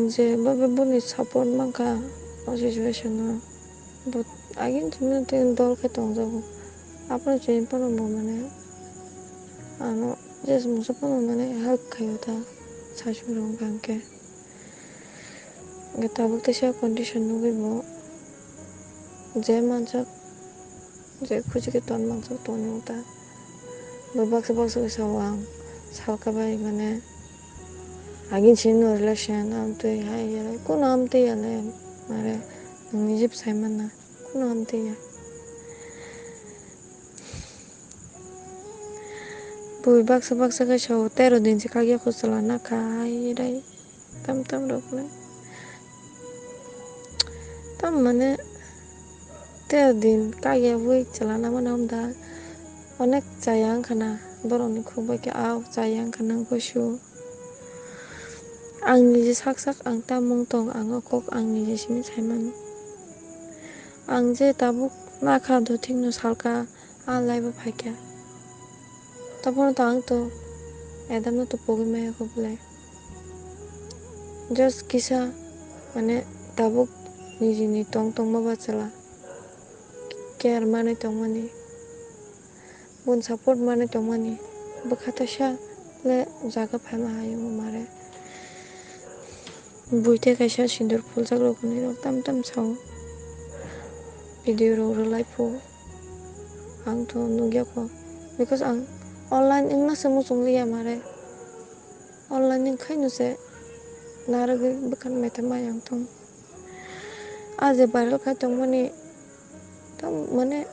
je babe boni support mangka o situation no but agin chimno tin dol ke tongjago apno chini pono mo mane ano jes muso pono mane help khayo ta sashurong gangke ge tabuk tesa condition nugi bo je manjak je khujike ton manjak tonu ta bo baksa baksa sawang salka bai mane agin chimno relation amtui hai yale kono amtui yale mare nungni jib saimana kono amtui ya bui baksa baksa ke saw 13 din se kagya khusala na khai rai tam tam rokne tam mane 13 din kagya bui chalana manamda অনেক চাইয়াং খানা বরংনি খুবই কে আও চাইয়াং খানা গসু आंनि जे sak sak ang tamung tong ang kok angni je simi saimano ang je tabuk nakha do thingno salka a laiba phaikya tapon to ang to edamno to pogi maya ko bole just kisa mane tabuk nijini tong tong ma bachala care mane tongmani bun support mane tongmani bukhatasha le jaga phaima hayo mare buite kaisa sindur phuljak rokni rok tam tam saw video rok relai pho ang to nugya ko because ang online ingna samu chungliya mare online ning khainu se naragi bukan metama yang tong aje viral khai tongmani tam mane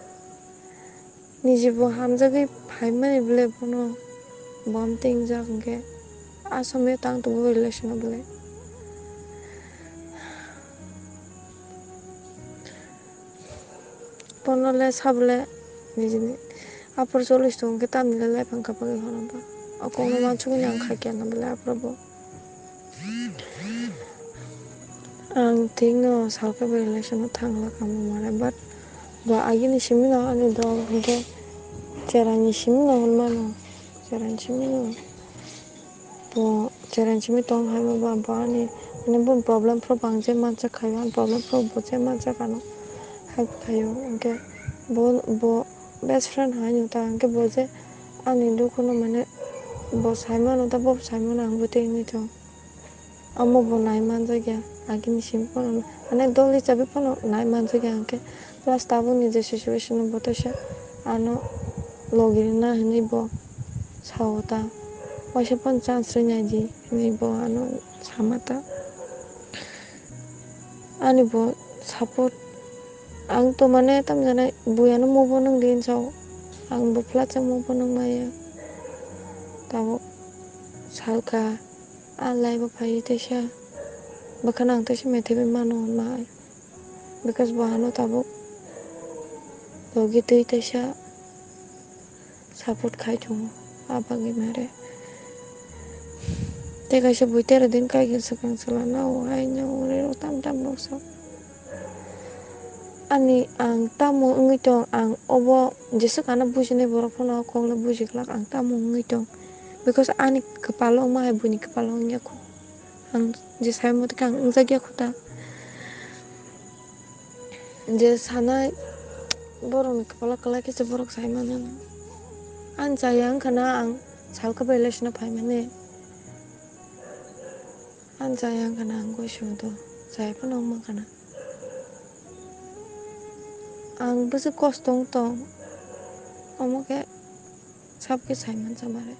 nijibo hamjagi phaimani bole bono bom ting jangke asome tang to relation bole ponole sabule nijini apor 40 tong ke tam nile lai pangka pagi honamba akong manchuni ang khakya na bole aprobo ang tingno salka relation thangla kamu mare but bo agini simino ani dong ke cerani simino honmano cerani simino bo cerani simi tong haimo ba bani ane bon problem pro bangje mancha khayo an problem pro boje mancha kano help khayo ke bo best friend hainu ta ke boje ani dukono mane bo saimano ta bo saimano ang bote ni to amo bo nai manja gya agini sim pono ane doli chabe pono nai manja gya ke plus tabu ni je situation botosha ano login na hini bo sawta waise pon chance rinai di ni bo ano samata ani bo support ang to mane tam jane buyano mo bo nang din saw ang bo flat mo bo nang maya tabo salka alai bo phai tesha bakana ang tesha methe mano mai because bo ano tabo logi tei tesha support khai thong abagi mare te kaisa bui 13 din kai gel sakang sala na o hai na o re tam tam no so ani ang tamo ngui tong ang obo jesu kana bujine borok phono kongla bujiklak ang tamo ngui tong because ani kepalong ma hai buni kepalong nya ko ang je saimot kang jagya khuta je sanai borok kepala kala ke je borok saimana an jayang kana ang salka relation phaimane an jayang kana ang gosu do jai phono ma kana ang bese kostong tong omoke sabke saiman samare